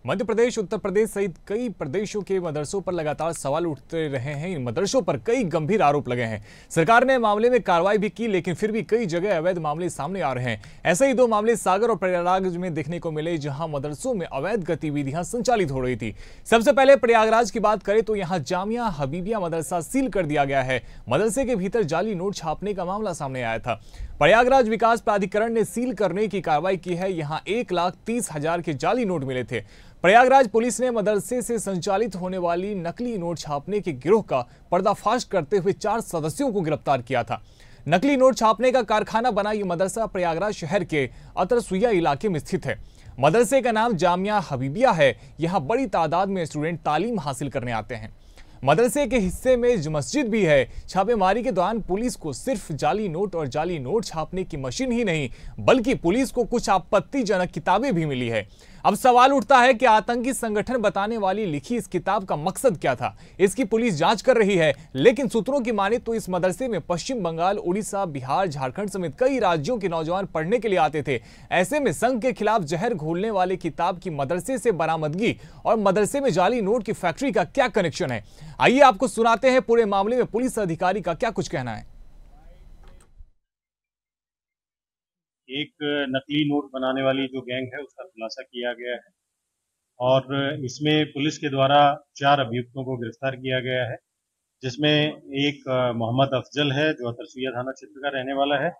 मध्य प्रदेश, उत्तर प्रदेश सहित कई प्रदेशों के मदरसों पर लगातार सवाल उठते रहे हैं। इन मदरसों पर कई गंभीर आरोप लगे हैं। सरकार ने मामले में कार्रवाई भी की, लेकिन फिर भी कई जगह अवैध मामले सामने आ रहे हैं। ऐसे ही दो मामले सागर और प्रयागराज में देखने को मिले, जहां मदरसों में अवैध गतिविधियां संचालित हो रही थी। सबसे पहले प्रयागराज की बात करें तो यहां जामिया हबीबिया मदरसा सील कर दिया गया है। मदरसे के भीतर जाली नोट छापने का मामला सामने आया था। प्रयागराज विकास प्राधिकरण ने सील करने की कार्रवाई की है। यहां 1,30,000 के जाली नोट मिले थे। प्रयागराज पुलिस ने मदरसे से संचालित होने वाली नकली नोट छापने के गिरोह का पर्दाफाश करते हुए 4 सदस्यों को गिरफ्तार किया था। नकली नोट छापने का कारखाना बना ये मदरसा प्रयागराज शहर के अतरसुइया इलाके में स्थित है। मदरसे का नाम जामिया हबीबिया है। यहां बड़ी तादाद में स्टूडेंट तालीम हासिल करने आते हैं। मदरसे के हिस्से में मस्जिद भी है। छापेमारी के दौरान पुलिस को सिर्फ जाली नोट और जाली नोट छापने की मशीन ही नहीं, बल्कि पुलिस को कुछ आपत्तिजनक किताबें भी मिली है। अब सवाल उठता है कि आतंकी संगठन बताने वाली लिखी इस किताब का मकसद क्या था। इसकी पुलिस जांच कर रही है, लेकिन सूत्रों की माने तो इस मदरसे में पश्चिम बंगाल, उड़ीसा, बिहार, झारखंड समेत कई राज्यों के नौजवान पढ़ने के लिए आते थे। ऐसे में संघ के खिलाफ जहर घोलने वाले किताब की मदरसे से बरामदगी और मदरसे में जाली नोट की फैक्ट्री का क्या कनेक्शन है? आइए आपको सुनाते हैं पूरे मामले में पुलिस अधिकारी का क्या कुछ कहना है। एक नकली नोट बनाने वाली जो गैंग है उसका खुलासा किया गया है और इसमें पुलिस के द्वारा 4 अभियुक्तों को गिरफ्तार किया गया है, जिसमें एक मोहम्मद अफजल है जो अतरसुइया थाना क्षेत्र का रहने वाला है।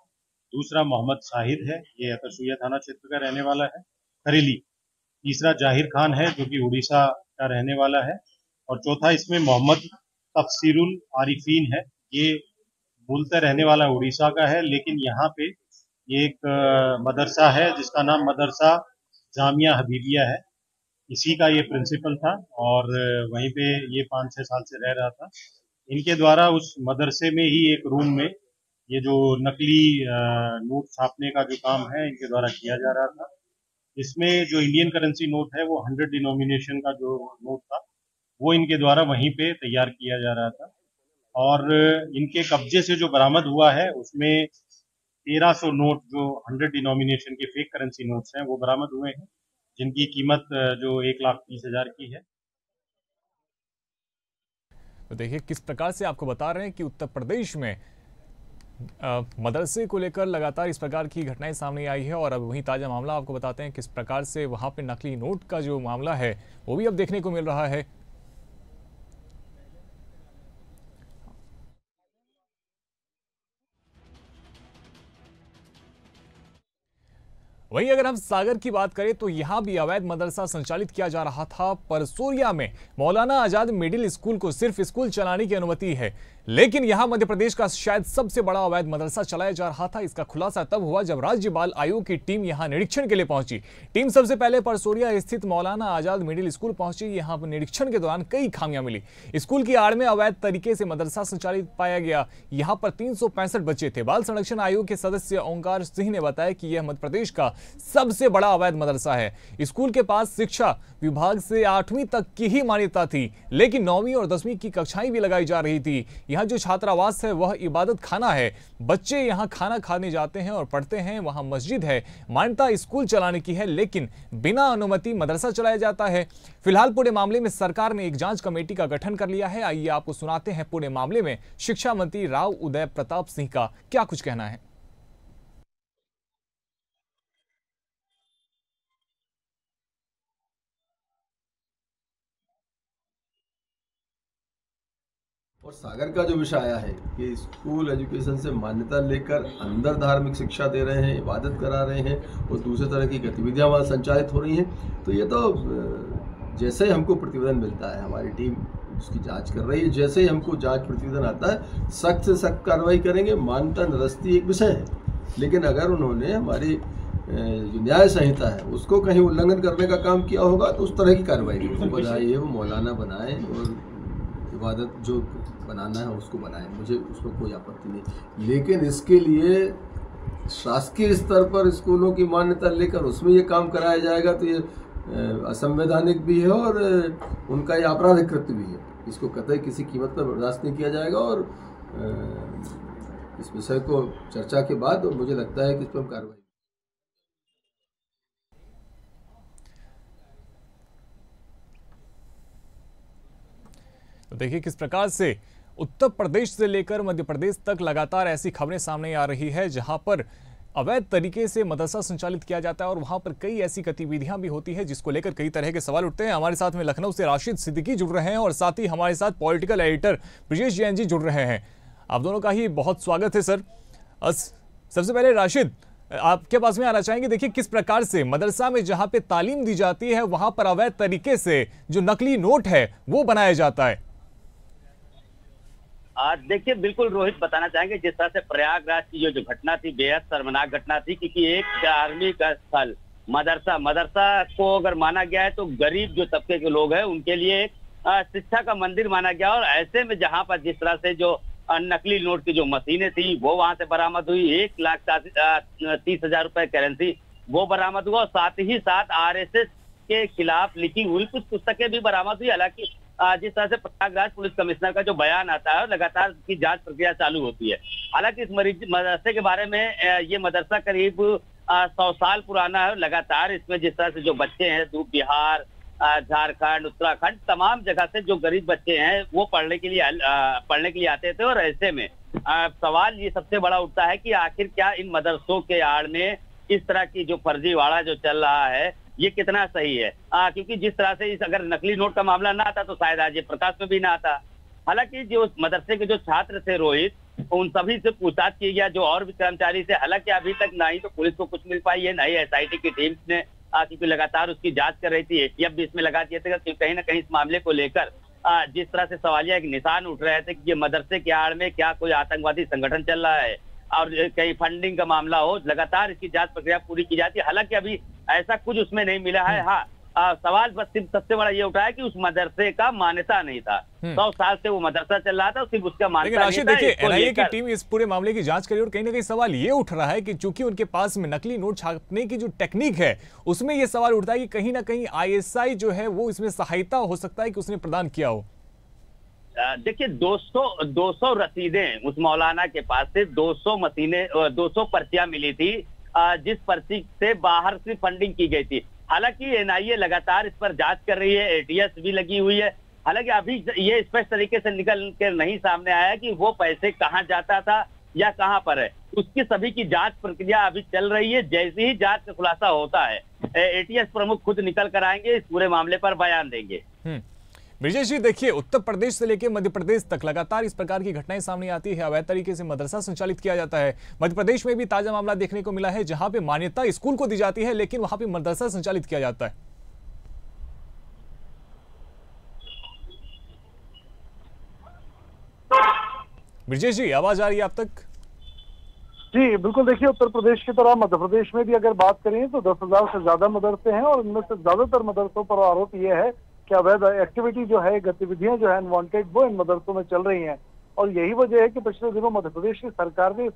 दूसरा मोहम्मद शाहिद है, ये अतरसुइया थाना क्षेत्र का रहने वाला है, करेली। तीसरा जाहिर खान है जो कि उड़ीसा का रहने वाला है और चौथा इसमें मोहम्मद तफसीरुल आरिफीन है। ये मूलतः रहने वाला उड़ीसा का है, लेकिन यहाँ पे ये एक मदरसा है जिसका नाम मदरसा जामिया हबीबिया है। इसी का ये प्रिंसिपल था और वहीं पे ये 5-6 साल से रह रहा था। इनके द्वारा उस मदरसे में ही एक रूम में ये जो नकली नोट छापने का जो काम है इनके द्वारा किया जा रहा था। इसमें जो इंडियन करेंसी नोट है वो 100 डिनोमिनेशन का जो नोट था वो इनके द्वारा वहीं पे तैयार किया जा रहा था और इनके कब्जे से जो बरामद हुआ है उसमें 1300 नोट जो 100 डिनोमिनेशन के फेक करेंसी नोट्स हैं वो बरामद हुए हैं, जिनकी कीमत जो 1,30,000 की है। तो देखिए किस प्रकार से आपको बता रहे हैं कि उत्तर प्रदेश में मदरसे को लेकर लगातार इस प्रकार की घटनाएं सामने आई है। और अब वहीं ताजा मामला आपको बताते हैं किस प्रकार से वहां पे नकली नोट का जो मामला है वो भी अब देखने को मिल रहा है। वहीं अगर हम सागर की बात करें तो यहां भी अवैध मदरसा संचालित किया जा रहा था। परसोरिया में मौलाना आजाद मिडिल स्कूल को सिर्फ स्कूल चलाने की अनुमति है, लेकिन यहां मध्य प्रदेश का शायद सबसे बड़ा अवैध मदरसा चलाया जा रहा था। इसका खुलासा तब हुआ जब राज्य बाल आयोग की टीम यहां निरीक्षण के लिए पहुंची। टीम सबसे पहले परसोरिया स्थित मौलाना आजाद मिडिल स्कूल पहुंची। यहां पर निरीक्षण के दौरान कई खामियां मिली। स्कूल की आड़ में अवैध तरीके से मदरसा संचालित पाया गया। यहां पर 365 बच्चे थे। बाल संरक्षण आयोग के सदस्य ओंकार सिंह ने बताया कि यह मध्य प्रदेश का सबसे बड़ा अवैध मदरसा है। स्कूल के पास शिक्षा विभाग से 8वीं तक की ही मान्यता थी, लेकिन 9वीं और 10वीं की कक्षाएं भी लगाई जा रही थी। यहाँ जो छात्रावास है वह इबादत खाना है। बच्चे यहाँ खाना खाने जाते हैं और पढ़ते हैं। वहाँ मस्जिद है। मान्यता स्कूल चलाने की है, लेकिन बिना अनुमति मदरसा चलाया जाता है। फिलहाल पूरे मामले में सरकार ने एक जांच कमेटी का गठन कर लिया है। आइए आपको सुनाते हैं पूरे मामले में शिक्षा मंत्री राव उदय प्रताप सिंह का क्या कुछ कहना है। और सागर का जो विषय आया है कि स्कूल एजुकेशन से मान्यता लेकर अंदर धार्मिक शिक्षा दे रहे हैं, इबादत करा रहे हैं और दूसरे तरह की गतिविधियां वहाँ संचालित हो रही हैं, तो ये तो जैसे ही हमको प्रतिवेदन मिलता है हमारी टीम उसकी जांच कर रही है। जैसे ही हमको जांच प्रतिवेदन आता है सख्त से सख्त कार्रवाई करेंगे। मान्यता निरस्ती एक विषय है, लेकिन अगर उन्होंने हमारी जो न्याय संहिता है उसको कहीं उल्लंघन करने का काम किया होगा तो उस तरह की कार्रवाई बनाइए, वो मौलाना बनाए और इबादत जो बनाना है उसको बनाएं, मुझे उसमें कोई आपत्ति नहीं। लेकिन इसके लिए शासकीय स्तर पर स्कूलों की मान्यता लेकर उसमें ये काम कराया जाएगा तो ये असंवैधानिक भी है और उनका ये आपराधिक कृत्य भी है। इसको कतई किसी कीमत पर बर्दाश्त नहीं किया जाएगा और इस विषय को चर्चा के बाद मुझे लगता है कि इस पर कार्रवाई तो देखिए किस प्रकार से उत्तर प्रदेश से लेकर मध्य प्रदेश तक लगातार ऐसी खबरें सामने आ रही है जहां पर अवैध तरीके से मदरसा संचालित किया जाता है और वहां पर कई ऐसी गतिविधियां भी होती है जिसको लेकर कई तरह के सवाल उठते हैं। हमारे साथ में लखनऊ से राशिद सिद्दीकी जुड़ रहे हैं और साथ ही हमारे साथ पॉलिटिकल एडिटर ब्रजेश जैन जी जुड़ रहे हैं। आप दोनों का ही बहुत स्वागत है सर। सबसे पहले राशिद, आपके पास में आना चाहेंगे, देखिए किस प्रकार से मदरसा में जहां पे तालीम दी जाती है वहां पर अवैध तरीके से जो नकली नोट है वो बनाया जाता है। देखिए बिल्कुल रोहित, बताना चाहेंगे जिस तरह से प्रयागराज की जो घटना थी बेहद शर्मनाक घटना थी, क्योंकि एक धार्मिक स्थल मदरसा को अगर माना गया है तो गरीब जो तबके के लोग हैं उनके लिए शिक्षा का मंदिर माना गया। और ऐसे में जहां पर जिस तरह से जो नकली नोट की जो मशीनें थी वो वहां से बरामद हुई, 1,30,000 रुपए करेंसी वो बरामद हुआ और साथ ही साथ RSS के खिलाफ लिखी हुई कुछ पुस्तकें भी बरामद हुई। हालांकि जिस तरह से प्रयागराज पुलिस कमिश्नर का जो बयान आता है लगातार उसकी जांच प्रक्रिया चालू होती है। हालांकि इस मदरसे के बारे में ये मदरसा करीब 100 साल पुराना है। लगातार इसमें जिस तरह से जो बच्चे हैं बिहार, झारखंड, उत्तराखंड तमाम जगह से जो गरीब बच्चे हैं वो पढ़ने के लिए आते थे। और ऐसे में सवाल ये सबसे बड़ा उठता है कि आखिर क्या इन मदरसों के आड़ में इस तरह की जो फर्जीवाड़ा जो चल रहा है ये कितना सही है। क्योंकि जिस तरह से अगर नकली नोट का मामला ना आता तो शायद आज ये प्रकाश में भी ना आता। हालांकि जो मदरसे के जो छात्र थे रोहित, उन सभी से पूछताछ की गया, जो और भी कर्मचारी से। हालांकि अभी तक ना ही तो पुलिस को कुछ मिल पाई है, ना ही SIT की टीम ने, क्योंकि लगातार उसकी जांच कर रही थी। ATF भी इसमें लगा दिए थे। कहीं ना कहीं इस मामले को लेकर जिस तरह से सवालिया एक निशान उठ रहे थे कि ये मदरसे के आड़ में क्या कोई आतंकवादी संगठन चल रहा है और कहीं फंडिंग का मामला हो, लगातार इसकी जांच प्रक्रिया पूरी की जाती है। हालांकि अभी ऐसा कुछ उसमें नहीं मिला है। हाँ, सवाल बस सिर्फ सबसे बड़ा ये उठा है कि उस मदरसे का मान्यता नहीं था। 100 साल से वो मदरसा चल रहा था, सिर्फ उसका मान्यता नहीं था। देखिए NIA की टीम इस पूरे मामले की जांच करी और कहीं ना कहीं सवाल ये उठ रहा है कि चूंकि उनके पास में नकली नोट छापने की जो टेक्निक है उसमें ये सवाल उठता है कि कहीं ना कहीं ISI जो है वो इसमें सहायता हो सकता है कि उसने प्रदान किया हो। देखिए 200 रसीदें उस मौलाना के पास से 200 पर्चियां मिली थी, जिस पर्ची से बाहर से फंडिंग की गई थी। हालांकि NIA लगातार इस पर जांच कर रही है, ATS भी लगी हुई है। हालांकि अभी ये स्पष्ट तरीके से निकल कर नहीं सामने आया कि वो पैसे कहां जाता था या कहां पर है। उसकी सभी की जांच प्रक्रिया अभी चल रही है। जैसे ही जांच का खुलासा होता है ATS प्रमुख खुद निकल कर आएंगे, इस पूरे मामले पर बयान देंगे। ब्रजेश जी, देखिए उत्तर प्रदेश से लेकर मध्य प्रदेश तक लगातार इस प्रकार की घटनाएं सामने आती है। अवैध तरीके से मदरसा संचालित किया जाता है। मध्य प्रदेश में भी ताजा मामला देखने को मिला है जहां पे मान्यता स्कूल को दी जाती है लेकिन वहां पे मदरसा संचालित किया जाता है। ब्रजेश जी, आवाज आ रही है आप तक? जी बिल्कुल, देखिए उत्तर प्रदेश की तरह मध्य प्रदेश में भी अगर बात करें तो 10,000 से ज्यादा मदरसे हैं और इनमें से ज्यादातर मदरसों पर आरोप यह है कि अवैध एक्टिविटी जो है, गतिविधियां जो है अनवांटेड, वो इन मदरसों में चल रही हैं। और यही वजह है कि पिछले दिनों मध्य प्रदेश की सरकार ने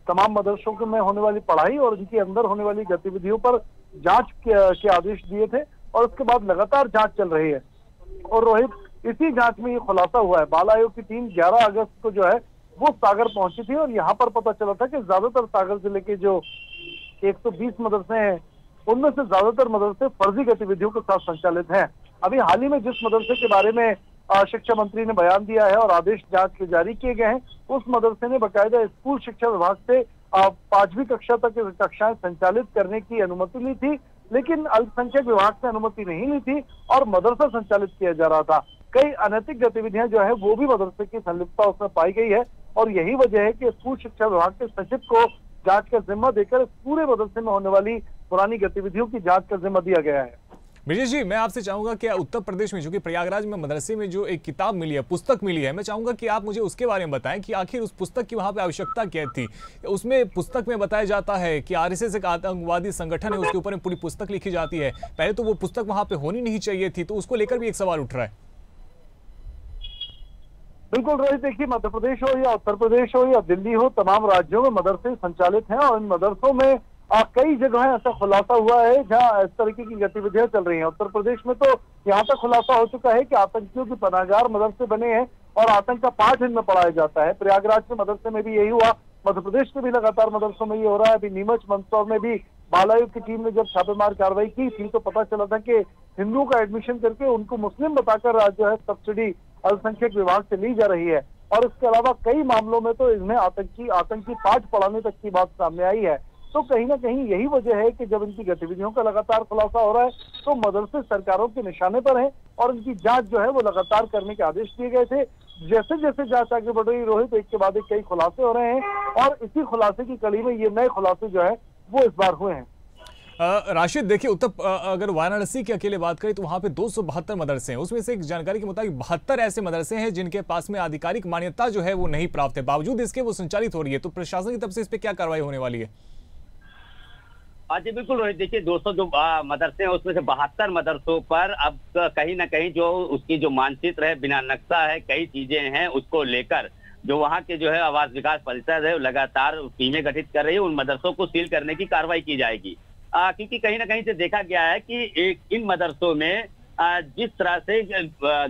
तमाम मदरसों में होने वाली पढ़ाई और उनके अंदर होने वाली गतिविधियों पर जांच के आदेश दिए थे और उसके बाद लगातार जांच चल रही है। और रोहित, इसी जांच में ये खुलासा हुआ है। बाल आयोग की टीम 11 अगस्त को जो है वो सागर पहुंची थी और यहाँ पर पता चला था कि ज्यादातर सागर जिले के जो 120 मदरसे हैं उनमें से ज्यादातर मदरसे फर्जी गतिविधियों के साथ संचालित हैं। अभी हाल ही में जिस मदरसे के बारे में शिक्षा मंत्री ने बयान दिया है और आदेश जांच के जारी किए गए हैं, उस मदरसे ने बाकायदा स्कूल शिक्षा विभाग से 5वीं कक्षा तक कक्षाएं संचालित करने की अनुमति ली थी, लेकिन अल्पसंख्यक विभाग से अनुमति नहीं ली थी और मदरसा संचालित किया जा रहा था। कई अनैतिक गतिविधियां जो है वो भी मदरसे की संलिप्तता उसमें पाई गई है और यही वजह है कि स्कूल शिक्षा विभाग के सचिव को जांच का जिम्मा देकर पूरे मदरसे में होने वाली पुरानी गतिविधियों की जांच का जिम्मा दिया गया है। ब्रजेश जी, मैं आपसे चाहूंगा कि उत्तर प्रदेश में जो कि प्रयागराज में मदरसे में जो एक किताब मिली है, पुस्तक मिली है, मैं चाहूंगा कि आप मुझे उसके बारे में बताएं कि आखिर उस पुस्तक की वहां पे आवश्यकता क्या थी। उसमें पुस्तक में बताया जाता है कि RSS एक आतंकवादी संगठन है, उसके ऊपर पूरी पुस्तक लिखी जाती है। पहले तो वो पुस्तक वहां पे होनी नहीं चाहिए थी, तो उसको लेकर भी एक सवाल उठ रहा है। बिल्कुल रोहित, देखिए मध्य प्रदेश हो या उत्तर प्रदेश हो या दिल्ली हो, तमाम राज्यों में मदरसे संचालित हैं और इन मदरसों में कई जगह ऐसा खुलासा हुआ है जहां इस तरीके की गतिविधियां चल रही हैं। उत्तर प्रदेश में तो यहाँ तक खुलासा हो चुका है कि आतंकियों की पनाहगार मदरसे बने हैं और आतंक का पाठ इनमें पढ़ाया जाता है। प्रयागराज के मदरसे में भी यही हुआ, मध्य प्रदेश में भी लगातार मदरसों में ये हो रहा है। अभी नीमच, मंदसौर में भी बाल आयोग की टीम ने जब छापेमार कार्रवाई की थी तो पता चला था कि हिंदुओं का एडमिशन करके उनको मुस्लिम बताकर जो है सब्सिडी अल्पसंख्यक विभाग से ली जा रही है। और इसके अलावा कई मामलों में तो इसमें आतंकी पाठ पढ़ाने तक की बात सामने आई है। तो कहीं ना कहीं यही वजह है कि जब इनकी गतिविधियों का लगातार खुलासा हो रहा है तो मदरसे सरकारों के निशाने पर हैं और इनकी जांच जो है वो लगातार करने के आदेश दिए गए थे। जैसे जैसे जांच आगे बढ़ रही रोहित, एक के बाद एक कई खुलासे हो रहे हैं और इसी खुलासे की कड़ी में ये नए खुलासे जो है वो इस बार हुए हैं। राशिद, देखिए अगर वाराणसी की अकेले बात करें तो वहां पे 272 मदरसे हैं। उसमें से एक जानकारी के मुताबिक 72 ऐसे मदरसे हैं जिनके पास में आधिकारिक मान्यता जो है वो नहीं प्राप्त है, बावजूद इसके वो संचालित हो रही है। तो प्रशासन की तरफ से इस पे क्या कार्रवाई होने वाली है? जी बिल्कुल रोहित, देखिए 200 जो मदरसे हैं उसमें से 72 मदरसों पर अब कहीं ना कहीं जो उसकी जो मानचित्र है, बिना नक्शा है, कई चीजें हैं, उसको लेकर जो वहाँ के जो है आवास विकास परिषद है लगातार टीमें गठित कर रही है। उन मदरसों को सील करने की कार्रवाई की जाएगी, क्योंकि कहीं ना कहीं से देखा गया है कि इन मदरसों में जिस तरह से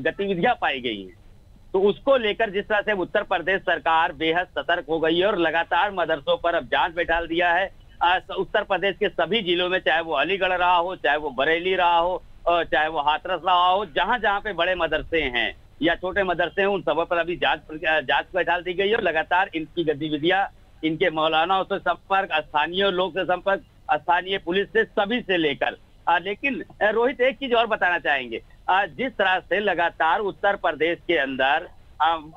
गतिविधियां पाई गई हैं तो उसको लेकर जिस तरह से उत्तर प्रदेश सरकार बेहद सतर्क हो गई है और लगातार मदरसों पर अब जांच बैठा दिया है। उत्तर प्रदेश के सभी जिलों में, चाहे वो अलीगढ़ रहा हो, चाहे वो बरेली रहा हो, चाहे वो हाथरस रहा हो, जहां जहां पे बड़े मदरसे हैं या छोटे मदरसे हैं उन सब पर अभी जांच बैठा दी गई है और लगातार इनकी गतिविधियां, इनके मौलानाओं से संपर्क, स्थानीय लोग से संपर्क, स्थानीय पुलिस से, सभी से लेकर। लेकिन रोहित एक चीज और बताना चाहेंगे, जिस तरह से लगातार उत्तर प्रदेश के अंदर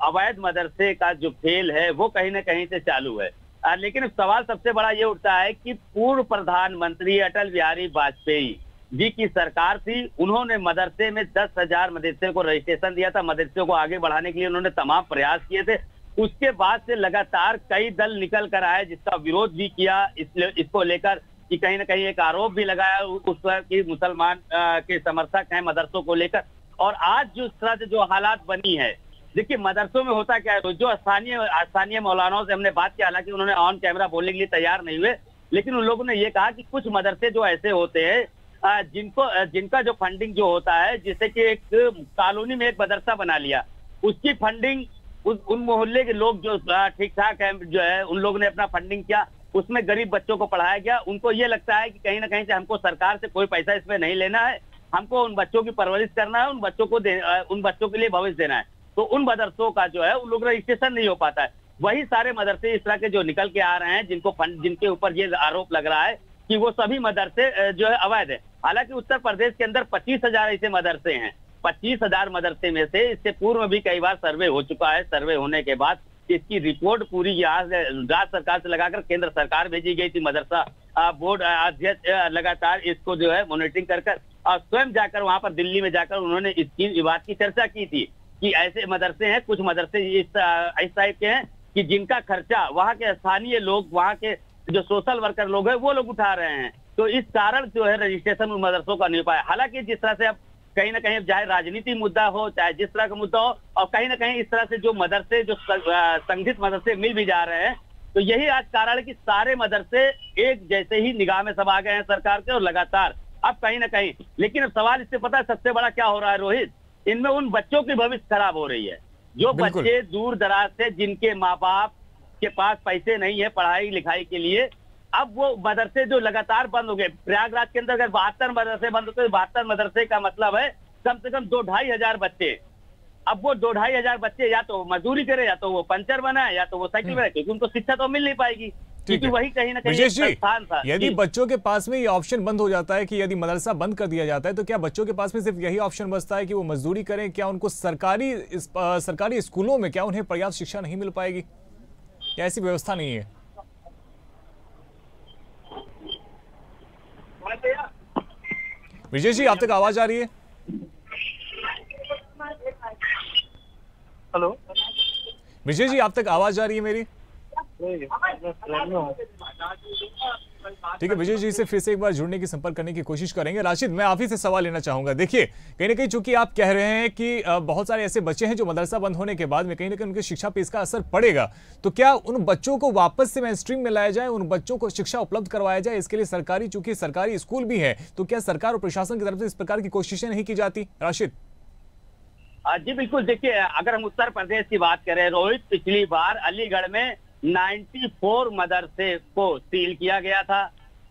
अवैध मदरसे का जो खेल है वो कहीं ना कहीं से चालू है। लेकिन सवाल सबसे बड़ा ये उठता है कि पूर्व प्रधानमंत्री अटल बिहारी वाजपेयी जी की सरकार थी, उन्होंने मदरसे में 10,000 मदरसे को रजिस्ट्रेशन दिया था। मदरसे को आगे बढ़ाने के लिए उन्होंने तमाम प्रयास किए थे। उसके बाद से लगातार कई दल निकल कर आए जिसका विरोध भी किया, इसको लेकर कि कहीं ना कहीं एक आरोप भी लगाया उस पर कि मुसलमान के समर्थक हैं मदरसों को लेकर। और आज जो तरह से जो हालात बनी है, देखिए मदरसों में होता क्या है, तो जो स्थानीय मौलानाओं से हमने बात की, हालांकि उन्होंने ऑन कैमरा बोलने के लिए तैयार नहीं हुए, लेकिन उन लोगों ने ये कहा कि कुछ मदरसे जो ऐसे होते हैं जिनका जो फंडिंग जो होता है, जैसे कि एक कॉलोनी में एक मदरसा बना लिया, उसकी फंडिंग उन मोहल्ले के लोग जो ठीक ठाक है जो है उन लोगों ने अपना फंडिंग किया, उसमें गरीब बच्चों को पढ़ाया गया। उनको ये लगता है कि कहीं ना कहीं से हमको सरकार से कोई पैसा इसमें नहीं लेना है, हमको उन बच्चों की परवरिश करना है, उन बच्चों के लिए भविष्य देना है। तो उन मदरसों का जो है उन लोग रजिस्ट्रेशन नहीं हो पाता है। वही सारे मदरसे इस तरह के जो निकल के आ रहे हैं जिनके ऊपर ये आरोप लग रहा है कि वो सभी मदरसे जो है अवैध है। हालांकि उत्तर प्रदेश के अंदर 25,000 ऐसे मदरसे हैं। 25,000 मदरसे में से इससे पूर्व भी कई बार सर्वे हो चुका है। सर्वे होने के बाद इसकी रिपोर्ट पूरी राज्य सरकार से लगाकर केंद्र सरकार भेजी गई थी। मदरसा बोर्ड अध्यक्ष लगातार इसको जो है मॉनिटरिंग कर और स्वयं जाकर वहां पर दिल्ली में जाकर उन्होंने इसकी बात की चर्चा की थी कि ऐसे मदरसे हैं, कुछ मदरसे इस टाइप के हैं कि जिनका खर्चा वहाँ के स्थानीय लोग, वहाँ के जो सोशल वर्कर लोग हैं वो लोग उठा रहे हैं। तो इस कारण जो है रजिस्ट्रेशन उन मदरसों का नहीं पाया। हालांकि जिस तरह से अब कहीं ना कहीं चाहे राजनीति मुद्दा हो, चाहे जिस तरह का मुद्दा हो, और कहीं ना कहीं इस तरह से जो मदरसे जो संगठित मदरसे मिल भी जा रहे हैं, तो यही आज कारण है कि सारे मदरसे एक जैसे ही निगाह में सब आ गए हैं सरकार के और लगातार अब कहीं ना कहीं। लेकिन अब सवाल इससे पता है सबसे बड़ा क्या हो रहा है रोहित, इनमें उन बच्चों की भविष्य खराब हो रही है जो बच्चे दूर दराज से, जिनके माँ बाप के पास पैसे नहीं है पढ़ाई लिखाई के लिए, अब वो मदरसे जो लगातार बंद हो गए। प्रयागराज के अंदर अगर 72 मदरसे बंद होते, 72 मदरसे का मतलब है कम से कम 2-2.5 हजार बच्चे। अब वो 2-2.5 हजार बच्चे या तो मजदूरी करे, या तो वो पंचर बनाए, या तो वो साइकिल बनाए, क्योंकि उनको शिक्षा तो मिल नहीं पाएगी। क्योंकि वही कहीं ना कहीं स्थान था। यदि बच्चों के पास में ये ऑप्शन बंद हो जाता है कि यदि मदरसा बंद कर दिया जाता है, तो क्या बच्चों के पास में सिर्फ यही ऑप्शन बचता है कि वो मजदूरी करें? क्या उनको सरकारी स्कूलों में क्या उन्हें पर्याप्त शिक्षा नहीं मिल पाएगी? क्या ऐसी व्यवस्था नहीं है? विजय जी, आप तक आवाज आ रही है? हेलो विजय जी, आप तक आवाज आ रही है मेरी? ठीक है, विजय जी से फिर से एक बार जुड़ने की संपर्क करने की कोशिश करेंगे। राशिद, मैं आप ही से सवाल लेना चाहूंगा। देखिए, कहीं ना कहीं चूंकि आप कह रहे हैं कि बहुत सारे ऐसे बच्चे हैं जो मदरसा बंद होने के बाद में कहीं ना कहीं उनकी शिक्षा पे इसका असर पड़ेगा, तो क्या उन बच्चों को वापस से मेनस्ट्रीम में लाया जाए, उन बच्चों को शिक्षा उपलब्ध करवाया जाए? इसके लिए चूंकि सरकारी स्कूल भी है, तो क्या सरकार और प्रशासन की तरफ से इस प्रकार की कोशिशें नहीं की जाती? राशिद जी बिल्कुल, देखिए अगर हम उत्तर प्रदेश की बात करें रोहित, पिछली बार अलीगढ़ में 94 मदरसे को सील किया गया था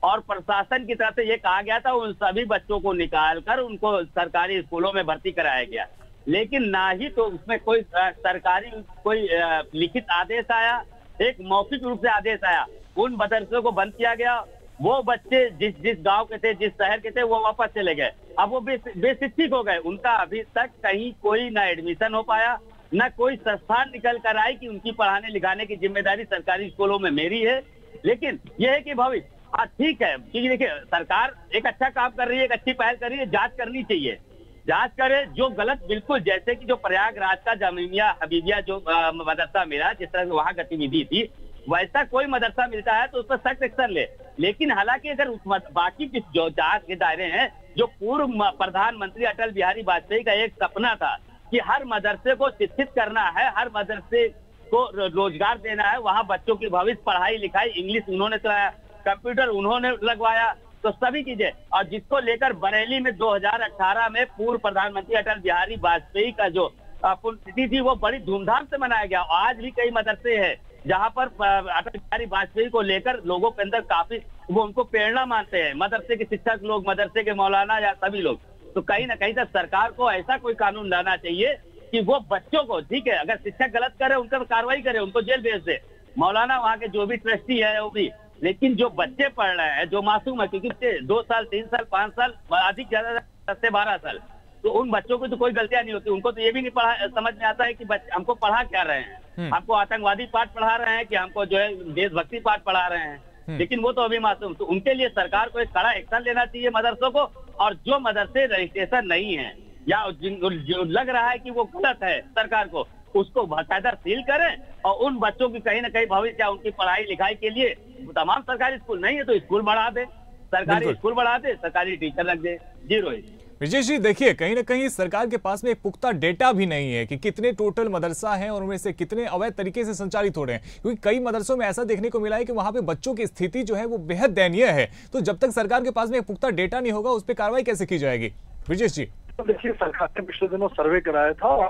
और प्रशासन की तरफ से ये कहा गया था उन सभी बच्चों को निकालकर उनको सरकारी स्कूलों में भर्ती कराया गया। लेकिन ना ही तो उसमें कोई सरकारी कोई लिखित आदेश आया, एक मौखिक रूप से आदेश आया। उन मदरसों को बंद किया गया। वो बच्चे जिस गांव के थे, जिस शहर के थे, वो वापस चले गए। अब वो बेशिक्षित हो गए। उनका अभी तक कहीं कोई ना एडमिशन हो पाया, ना कोई संस्थान निकल कर आई कि उनकी पढ़ाने लिखाने की जिम्मेदारी सरकारी स्कूलों में मेरी है। लेकिन यह है कि भविष्य ठीक है, क्योंकि देखिए सरकार एक अच्छा काम कर रही है, एक अच्छी पहल कर रही है, जांच करनी चाहिए। जांच करे जो गलत, बिल्कुल जैसे कि जो प्रयागराज का जामिया हबीबिया जो मदरसा मिला, जिस तरह से वहां गतिविधि थी, वैसा कोई मदरसा मिलता है तो उस पर सख्त एक्शन ले। लेकिन हालांकि अगर बाकी जो जांच के दायरे हैं, जो पूर्व प्रधानमंत्री अटल बिहारी वाजपेयी का एक सपना था कि हर मदरसे को शिक्षित करना है, हर मदरसे को रोजगार देना है, वहां बच्चों की भविष्य, पढ़ाई लिखाई, इंग्लिश उन्होंने चलाया, कंप्यूटर उन्होंने लगवाया, तो सभी चीजें, और जिसको लेकर बरेली में 2018 में पूर्व प्रधानमंत्री अटल बिहारी वाजपेयी का जो पुण्यतिथि थी वो बड़ी धूमधाम से मनाया गया। आज भी कई मदरसे हैं जहां पर अटल बिहारी वाजपेयी को लेकर लोगों के अंदर काफी वो उनको प्रेरणा मानते हैं, मदरसे के शिक्षक लोग, मदरसे के मौलाना या सभी लोग। तो कहीं ना कहीं तक सरकार को ऐसा कोई कानून लाना चाहिए कि वो बच्चों को, ठीक है, अगर शिक्षक गलत करे उन पर कार्रवाई करे, उनको जेल भेज दे, मौलाना वहां के जो भी ट्रस्टी है वो भी। लेकिन जो बच्चे पढ़ रहे हैं, जो मासूम है, क्योंकि 2 साल 3 साल 5 साल अधिक ज्यादा 10 से 12 साल, तो उन बच्चों को तो कोई गलतियां नहीं होती। उनको तो ये भी नहीं पढ़ा समझ में आता है कि हमको पढ़ा क्या रहे हैं, हमको आतंकवादी पाठ पढ़ा रहे हैं कि हमको जो है देशभक्ति पाठ पढ़ा रहे हैं। लेकिन वो तो अभी मासूम, तो उनके लिए सरकार को एक कड़ा एक्शन लेना चाहिए मदरसों को। और जो मदरसे रजिस्ट्रेशन नहीं है या जो लग रहा है कि वो गलत है सरकार को, उसको बाकायदा सील करें और उन बच्चों की कहीं ना कहीं भविष्य या उनकी पढ़ाई लिखाई के लिए तमाम सरकारी स्कूल नहीं है तो स्कूल बढ़ा दे, सरकारी स्कूल बढ़ा दे, सरकारी टीचर रख दे। जी रोहित। विजय जी, देखिए कहीं ना कहीं सरकार के पास में एक पुख्ता डेटा भी नहीं है कि कितने टोटल मदरसा हैं और उनमें से कितने अवैध तरीके से संचालित हो रहे हैं, क्योंकि कई मदरसों में ऐसा देखने को मिला है कि वहां पे बच्चों की स्थिति जो है वो बेहद दयनीय है। तो जब तक सरकार के पास में एक पुख्ता डेटा नहीं होगा उस पर कार्रवाई कैसे की जाएगी? विजय जी। तो देखिए सरकार ने पिछले दिनों सर्वे कराया था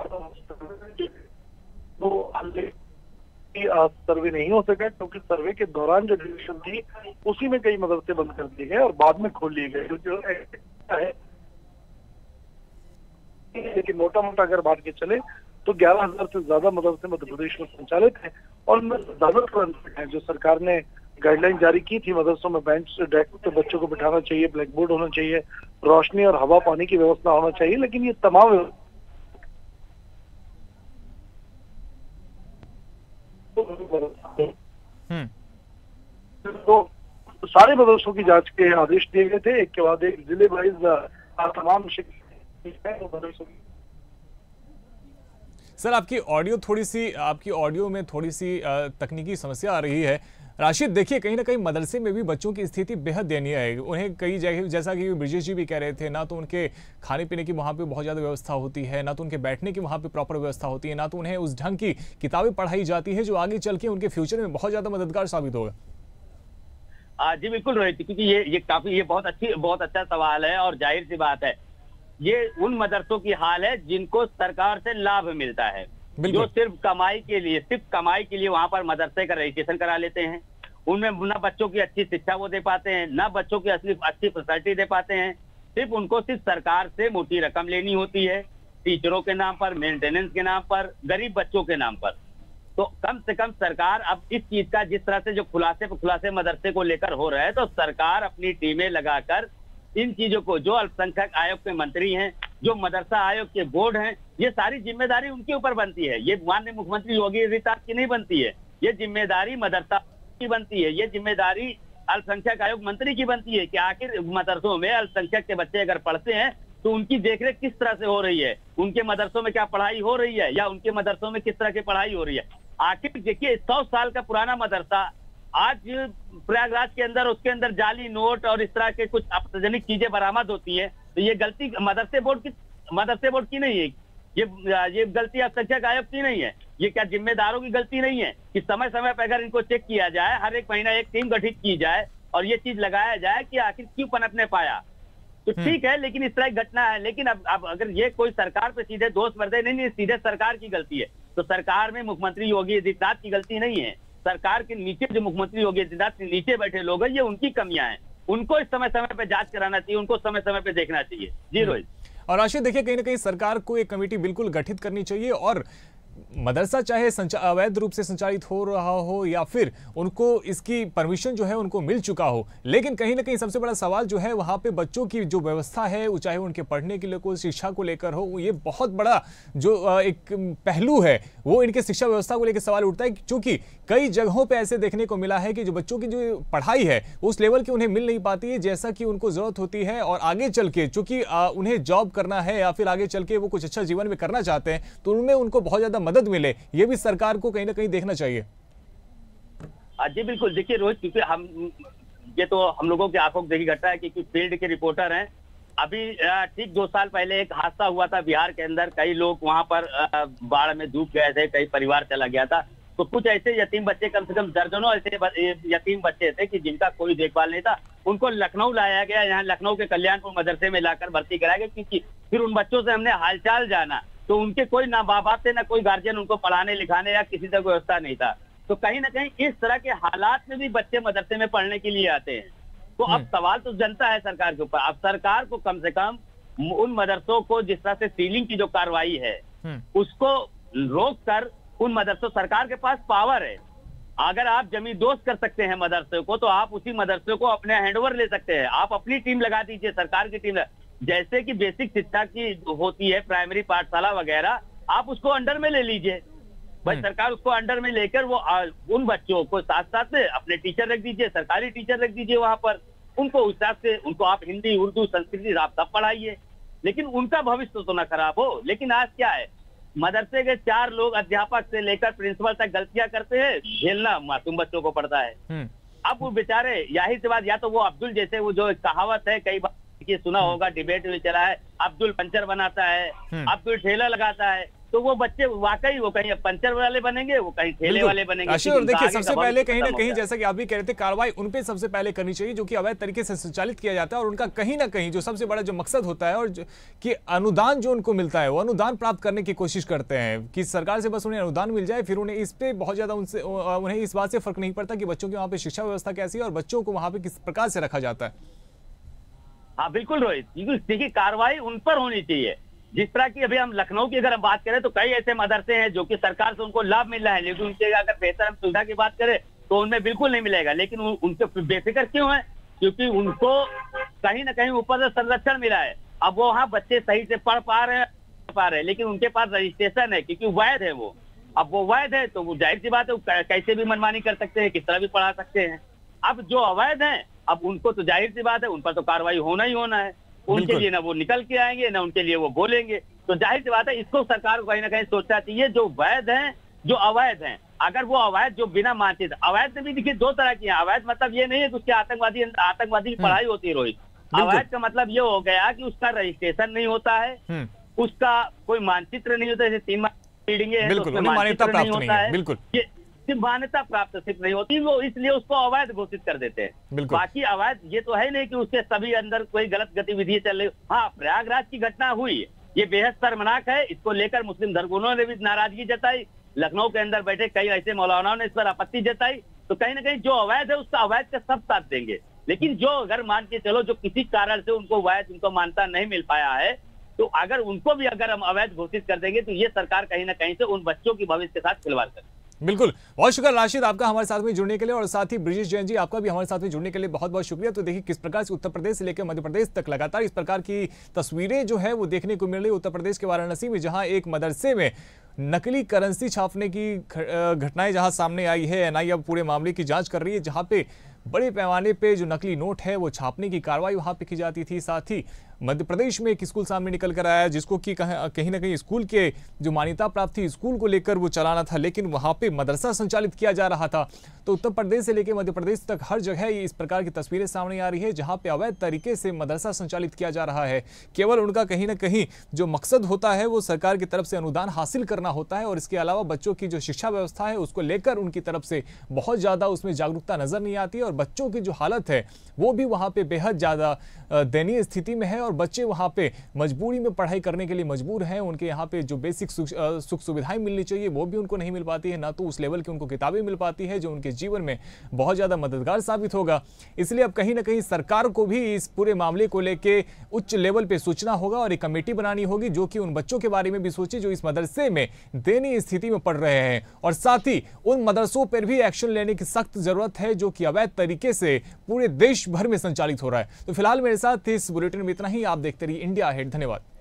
तो सर्वे नहीं हो सका, क्योंकि सर्वे के दौरान जो डिसीजन थी उसी में कई मदरसे बंद कर दिए गए और बाद में खोल लिए गए जो है। लेकिन मोटा मोटा अगर बात के चले तो 11,000 से ज्यादा मदरसे मध्य प्रदेश में संचालित हैं और उनमें ज्यादातर है जो सरकार ने गाइडलाइन जारी की थी, मदरसों में बेंच डेस्क पे बच्चों को बिठाना चाहिए, ब्लैक बोर्ड होना चाहिए, रोशनी और हवा पानी की व्यवस्था होना चाहिए। लेकिन ये तमाम तो सारे मदरसों की जांच के आदेश दिए गए थे, एक के बाद एक जिले वाइज तमाम सर आपकी ऑडियो में थोड़ी सी तकनीकी समस्या आ रही है। राशिद, देखिए कहीं ना कहीं मदरसे में भी बच्चों की स्थिति बेहद दयनीय है। उन्हें कई जगह, जैसा कि ब्रिजेश जी भी कह रहे थे, ना तो उनके खाने पीने की वहाँ पे बहुत ज़्यादा व्यवस्था होती है, ना तो उनके बैठने की वहाँ पे प्रॉपर व्यवस्था होती है, ना तो उन्हें उस ढंग की किताबें पढ़ाई जाती है जो आगे चल के उनके फ्यूचर में बहुत ज़्यादा मददगार साबित होगा। जी बिल्कुल रोहित, क्योंकि ये बहुत अच्छा सवाल है और जाहिर सी बात है ये उन मदरसों की हाल है जिनको सरकार से लाभ मिलता है, जो सिर्फ कमाई के लिए वहां पर मदरसे का रजिस्ट्रेशन करा लेते हैं। उनमें ना बच्चों की अच्छी शिक्षा वो दे पाते हैं, ना बच्चों की अच्छी फैसिलिटी दे पाते हैं। सिर्फ सरकार से मोटी रकम लेनी होती है, टीचरों के नाम पर, मेंटेनेंस के नाम पर, गरीब बच्चों के नाम पर। तो कम से कम सरकार अब इस चीज का, जिस तरह से जो खुलासे मदरसे को लेकर हो रहा है, तो सरकार अपनी टीमें लगाकर इन चीजों को, जो अल्पसंख्यक आयोग के मंत्री हैं, जो मदरसा आयोग के बोर्ड हैं, ये सारी जिम्मेदारी उनके ऊपर बनती है। ये माननीय मुख्यमंत्री योगी आदित्यनाथ की नहीं बनती है, ये जिम्मेदारी मदरसा की बनती है, ये जिम्मेदारी अल्पसंख्यक आयोग मंत्री की बनती है कि आखिर मदरसों में अल्पसंख्यक के बच्चे अगर पढ़ते हैं तो उनकी देखरेख किस तरह से हो रही है, उनके मदरसों में क्या पढ़ाई हो रही है या उनके मदरसों में किस तरह की पढ़ाई हो रही है। आखिर देखिए 100 साल का पुराना मदरसा आज प्रयागराज के अंदर, उसके अंदर जाली नोट और इस तरह के कुछ आपत्तिजनक चीजें बरामद होती है, तो ये गलती मदरसे बोर्ड की नहीं है, ये गलती अल्पसंख्यक आयोग की नहीं है, ये क्या जिम्मेदारों की गलती नहीं है कि समय समय पर अगर इनको चेक किया जाए, हर एक महीना एक टीम गठित की जाए और ये चीज लगाया जाए कि आखिर क्यों पनपने पाया। तो ठीक है, लेकिन इस तरह की घटना है। लेकिन अब अगर ये कोई सरकार पे सीधे दोष बरते, नहीं, सीधे सरकार की गलती है, तो सरकार में मुख्यमंत्री योगी आदित्यनाथ की गलती नहीं है। सरकार के नीचे जो मुख्यमंत्री योगी आदित्यनाथ के नीचे बैठे लोग हैं, ये उनकी कमियां हैं, उनको इस समय पे जांच कराना चाहिए, उनको समय पे देखना चाहिए। जी रोहित। और राशिद देखिए, कहीं ना कहीं सरकार को एक कमेटी बिल्कुल गठित करनी चाहिए और मदरसा चाहे अवैध रूप से संचालित हो रहा हो या फिर उनको इसकी परमिशन जो है उनको मिल चुका हो, लेकिन कहीं ना कहीं सबसे बड़ा सवाल जो है वहां पे बच्चों की जो व्यवस्था है, चाहे उनके पढ़ने के लिए कोई शिक्षा को लेकर हो, ये बहुत बड़ा जो एक पहलू है वो इनके शिक्षा व्यवस्था को लेकर सवाल उठता है, क्योंकि कई जगहों पे ऐसे देखने को मिला है कि जो बच्चों की जो पढ़ाई है उस लेवल की उन्हें मिल नहीं पाती है जैसा कि उनको जरूरत होती है, और आगे चल के चूंकि उन्हें जॉब करना है या फिर आगे चल के वो कुछ अच्छा जीवन में करना चाहते हैं तो उनमें उनको बहुत ज्यादा मदद मिले, ये भी सरकार को कहीं ना कहीं देखना चाहिए। जी बिल्कुल, देखिए रोहित, क्योंकि ये तो हम लोगों की आंखों की देखी घटना है, क्योंकि फील्ड के रिपोर्टर हैं। अभी ठीक 2 साल पहले एक हादसा हुआ था बिहार के अंदर, कई लोग वहां पर बाढ़ में डूब गए थे, कई परिवार चला गया था। तो कुछ ऐसे यतीम बच्चे, कम से कम दर्जनों ऐसे यतीम बच्चे थे कि जिनका कोई देखभाल नहीं था, उनको लखनऊ लाया गया। यहाँ लखनऊ के कल्याणपुर मदरसे में लाकर भर्ती कराया गया, क्योंकि फिर उन बच्चों से हमने हालचाल जाना तो उनके कोई ना माँ बाप थे ना कोई गार्जियन उनको पढ़ाने लिखाने या किसी तरह व्यवस्था नहीं था। तो कहीं ना कहीं इस तरह के हालात में भी बच्चे मदरसे में पढ़ने के लिए आते हैं। तो अब सवाल तो जनता है सरकार के ऊपर। अब सरकार को कम से कम उन मदरसों को, जिस तरह से सीलिंग की जो कार्रवाई है उसको रोक कर उन मदरसों, सरकार के पास पावर है, अगर आप जमींदोज कर सकते हैं मदरसे को तो आप उसी मदरसे को अपने हैंडओवर ले सकते हैं। आप अपनी टीम लगा दीजिए, सरकार की टीम, जैसे कि बेसिक शिक्षा की होती है प्राइमरी पाठशाला वगैरह, आप उसको अंडर में ले लीजिए। भाई सरकार उसको अंडर में लेकर वो उन बच्चों को साथ साथ में अपने टीचर रख दीजिए, सरकारी टीचर रख दीजिए वहां पर, उनको उस हिसाब से उनको आप हिंदी, उर्दू, संस्कृत आप सब पढ़ाइए, लेकिन उनका भविष्य तो ना खराब हो। लेकिन आज क्या है, मदरसे के 4 लोग अध्यापक से लेकर प्रिंसिपल तक गलतियां करते हैं, झेलना मासूम बच्चों को पड़ता है। अब वो बेचारे, जाहिर सी बात, या तो वो अब्दुल जैसे, वो जो कहावत है कई बार ये सुना होगा, डिबेट में चला है, अब्दुल पंचर बनाता है, अब्दुल ठेला लगाता है, तो वो बच्चे वाकई वो कहीं पंचर वाले बनेंगे, वो कहीं ठेले वाले बनेंगे। और देखिए, सबसे पहले कहीं ना कहीं, जैसा कि आप भी कह रहे थे, कार्रवाई उन पे सबसे पहले करनी चाहिए जो कि अवैध तरीके से संचालित किया जाता है, और उनका कहीं ना कहीं जो सबसे बड़ा जो मकसद होता है और कि अनुदान जो उनको मिलता है वो अनुदान प्राप्त करने की कोशिश करते हैं कि सरकार से बस उन्हें अनुदान मिल जाए, फिर उन्हें इस पे बहुत ज्यादा उन्हें इस बात से फर्क नहीं पड़ता कि बच्चों की वहां पे शिक्षा व्यवस्था कैसी है और बच्चों को वहां पे किस प्रकार से रखा जाता है। हाँ बिल्कुल रोहित, देखिए कार्रवाई उन पर होनी चाहिए। जिस तरह की अभी हम लखनऊ की अगर हम बात करें तो कई ऐसे मदरसे हैं जो कि सरकार से उनको लाभ मिल रहा है, लेकिन उनके अगर बेहतर हम सुविधा की बात करें तो उनमें बिल्कुल नहीं मिलेगा। लेकिन उनके बेफिक्र क्यों है? क्योंकि उनको कहीं ना कहीं ऊपर से संरक्षण मिला है। अब वो वहाँ बच्चे सही से पढ़ पा रहे हैं, लेकिन उनके पास रजिस्ट्रेशन है क्योंकि वैध है वो। अब वो वैध है तो वो जाहिर सी बात है कैसे भी मनमानी कर सकते हैं, किस तरह भी पढ़ा सकते हैं। अब जो अवैध है, अब उनको तो जाहिर सी बात है उन पर तो कार्रवाई होना ही होना है। उनके लिए ना वो निकल के आएंगे ना उनके लिए वो बोलेंगे। तो जाहिर सी बात है इसको सरकार को कहीं ना कहीं सोचना चाहिए, जो वैध हैं जो अवैध हैं। अगर वो अवैध जो बिना मानचित्र, अवैध में भी देखिए 2 तरह की है। अवैध मतलब ये नहीं है कि उसके आतंकवादी की पढ़ाई होती है रोहित। अवैध का मतलब ये हो गया कि उसका रजिस्ट्रेशन नहीं होता है, उसका कोई मानचित्र नहीं होता। जैसे 3 बिल्डिंगें हैं तो उसमें मानचित्र नहीं होता है, बिल्कुल सिर्फ मान्यता प्राप्त सिर्फ नहीं होती, वो इसलिए उसको अवैध घोषित कर देते हैं। बाकी अवैध ये तो है नहीं कि उसके सभी अंदर कोई गलत गतिविधि चल रही। हाँ, प्रयागराज की घटना हुई, ये बेहद शर्मनाक है। इसको लेकर मुस्लिम धर्मगुरुओं ने भी नाराजगी जताई, लखनऊ के अंदर बैठे कई ऐसे मौलानाओं ने इस पर आपत्ति जताई। तो कहीं ना कहीं जो अवैध है उसका अवैध का सब साथ देंगे, लेकिन जो अगर मान के चलो जो किसी कारण से उनको वैध उनको मान्यता नहीं मिल पाया है, तो अगर उनको भी अगर हम अवैध घोषित कर देंगे तो ये सरकार कहीं ना कहीं से उन बच्चों की भविष्य के साथ खिलवाड़ करेगी। बिल्कुल, बहुत शुक्रिया राशिद आपका हमारे साथ में जुड़ने के लिए, और साथ ही ब्रिजेश जैन जी आपका भी हमारे साथ में जुड़ने के लिए बहुत बहुत शुक्रिया। तो देखिए किस प्रकार से उत्तर प्रदेश से लेकर मध्य प्रदेश तक लगातार इस प्रकार की तस्वीरें जो है वो देखने को मिल रही है। उत्तर प्रदेश के वाराणसी में जहां एक मदरसे में नकली करेंसी छापने की घटनाएं जहां सामने आई है, एनआईए अब पूरे मामले की जांच कर रही है, जहां पे बड़े पैमाने पे जो नकली नोट है वो छापने की कार्रवाई वहां पे की जाती थी। साथ ही मध्य प्रदेश में एक स्कूल सामने निकल कर आया जिसको कि कहीं ना कहीं स्कूल के जो मान्यता प्राप्त थी स्कूल को लेकर वो चलाना था, लेकिन वहां पे मदरसा संचालित किया जा रहा था। तो उत्तर प्रदेश से लेकर मध्य प्रदेश तक हर जगह ये इस प्रकार की तस्वीरें सामने आ रही है जहां पे अवैध तरीके से मदरसा संचालित किया जा रहा है। केवल उनका कहीं ना कहीं जो मकसद होता है वो सरकार की तरफ से अनुदान हासिल करना होता है, और इसके अलावा बच्चों की जो शिक्षा व्यवस्था है उसको लेकर उनकी तरफ से बहुत ज्यादा उसमें जागरूकता नजर नहीं आती है, और बच्चों की जो हालत है वो भी वहां पे बेहद ज्यादा दयनीय स्थिति में है। और और बच्चे वहां पे मजबूरी में पढ़ाई करने के लिए मजबूर हैं। उनके यहाँ पे जो बेसिक सुख सुविधाएं मिलनी चाहिए वो भी उनको नहीं मिल पाती है, ना तो उस लेवल की उनको किताबें मिल पाती है जो उनके जीवन में बहुत ज्यादा मददगार साबित होगा। इसलिए अब कहीं ना कहीं सरकार को भी इस पूरे मामले को लेकर उच्च लेवल पे सोचना होगा और एक कमेटी बनानी होगी जो कि उन बच्चों के बारे में भी सोचे जो इस मदरसे में दयनीय स्थिति में पढ़ रहे हैं, और साथ ही उन मदरसों पर भी एक्शन लेने की सख्त जरूरत है जो कि अवैध तरीके से पूरे देश भर में संचालित हो रहा है। तो फिलहाल मेरे साथ इस बुलेटिन में इतना ही। आप देखते रहिए इंडिया अहेड। धन्यवाद।